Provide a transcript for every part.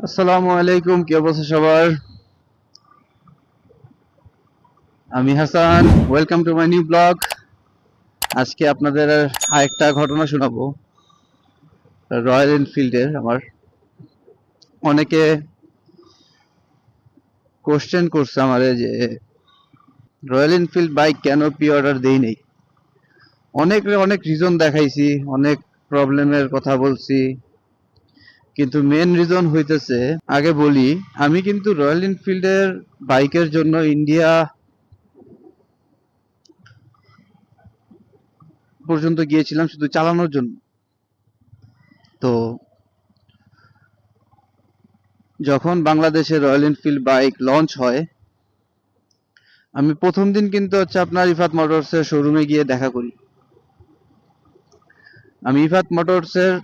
আসসালামু আলাইকুম, কি অবস্থা সবার? আমি Hasan, welcome to my new blog. আজকে আপনাদের আরেকটা ঘটনা শোনাবো রয়্যাল এনফিল্ডের। আমার অনেকে কোশ্চেন করছে আমারে যে রয়্যাল এনফিল্ড বাইক কেন প্রি অর্ডার দেই নাই। অনেক অনেক রিজন দেখাইছি, অনেক প্রবলেমের কথা বলছি, কিন্তু মেন রিজন হইতেছে, আগে বলি, আমি কিন্তু রয়্যাল এনফিল্ডের বাইকের জন্য ইন্ডিয়া পর্যন্ত গিয়েছিলাম শুধু চালানোর জন্য। তো যখন বাংলাদেশে রয়্যাল এনফিল্ড বাইক লঞ্চ হয়, আমি প্রথম দিন কিন্তু আপনার ইফাত মোটরসের শোরুমে গিয়ে দেখা করি। আমি ইফাত মোটরসের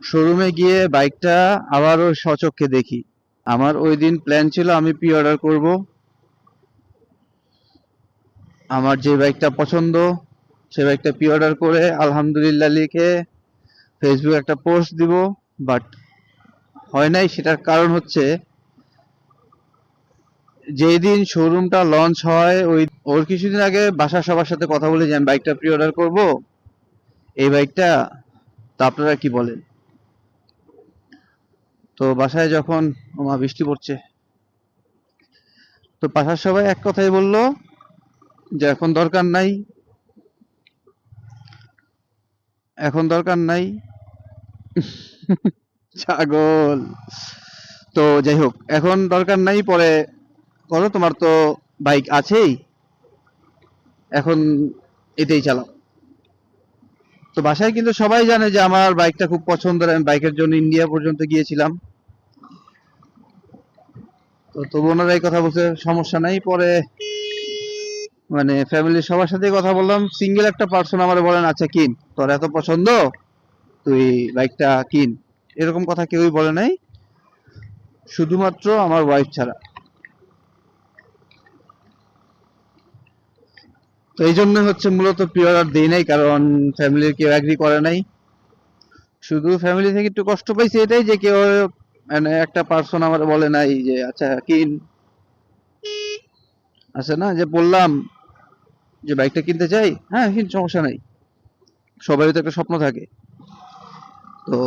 শোরুমে গিয়ে বাইকটা আবারও স্বচক্ষে দেখি। আমার ওই দিন প্ল্যান ছিল আমি প্রি অর্ডার করব, আমার যে বাইকটা পছন্দ সে বাইকটা প্রি অর্ডার করে আলহামদুলিল্লাহ লিখে ফেসবুকে একটা পোস্ট দিব। বাট হয় নাই। সেটার কারণ হচ্ছে, যেই দিন শোরুমটা লঞ্চ হয় ওর কিছুদিন আগে বাসার সবার সাথে কথা বলে যে আমি বাইকটা প্রি অর্ডার করবো, এই বাইকটা, তা আপনারা কি বলেন? তো বাসায় যখন বৃষ্টি পড়ছে, তো বাসার সবাই এক কথাই বললো যে এখন দরকার নাই, এখন দরকার নাই। ছাগল। তো যাই হোক, এখন দরকার নাই, পরে করো, তোমার তো বাইক আছেই, এখন এটাই চালাও। তো বাসায় কিন্তু সবাই জানে যে আমার বাইকটা খুব পছন্দের, আমি বাইকের জন্য ইন্ডিয়া পর্যন্ত গিয়েছিলাম। তো তবু ওনারা এই কথা বলছে সমস্যা নাই। পরে মানে ফ্যামিলির সবার সাথে কথা বললাম, সিঙ্গেল একটা পার্সন আমার বলেন আচ্ছা কিন, তোর এত পছন্দ, তুই বাইকটা কিন। এরকম কথা কেউই বলে নাই, শুধুমাত্র আমার ওয়াইফ ছাড়া। তো এই জন্য হচ্ছে মূলত প্রি অর্ডার দেই নাই, কারণ ফ্যামিলির কেউ অ্যাগ্রি করে নাই। শুধু ফ্যামিলি থেকে একটু কষ্ট পাইছি এটাই যে কেউ মানে একটা পার্সন আমার বলে নাই যে আচ্ছা কিন। আছে না যে বললাম যে বাইকটা কিনতে চাই, হ্যাঁ কিন, সমস্যা নাই। সবারই তো একটা স্বপ্ন থাকে। তো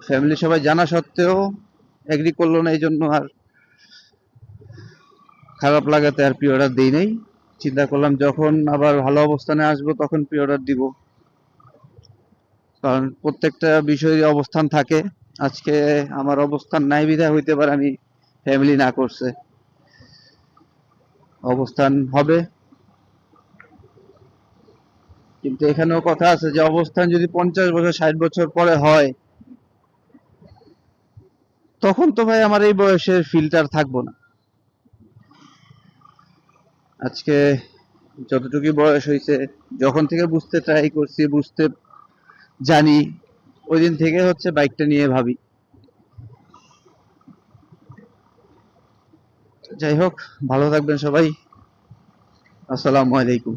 ফ্যামিলি সবাই জানা সত্ত্বেও এগ্রি করলো না, এই জন্য আর খারাপ লাগাতে আর প্রি অর্ডার দিই নাই। চিন্তা করলাম যখন আবার ভালো অবস্থানে আসবো তখন প্রি অর্ডার দিব, কারণ প্রত্যেকটা বিষয়ের অবস্থান থাকে। আজকে আমার অবস্থান নাই বিধায় হইতে পারে আমি ফ্যামিলি না করছে, অবস্থান হবে। কিন্তু এখানেও কথা আছে যে অবস্থান যদি 50 বছর 60 বছর পরে হয়, তখন তো ভাই আমার এই বয়সের ফিল্টার থাকবো না। আজকে যতটুকু বয়স হয়েছে, যখন থেকে বুঝতে ট্রাই করছি, বুঝতে জানি, ওই দিন থেকে হচ্ছে বাইকটা নিয়ে ভাবি। যাই হোক, ভালো থাকবেন সবাই। আসসালামু আলাইকুম।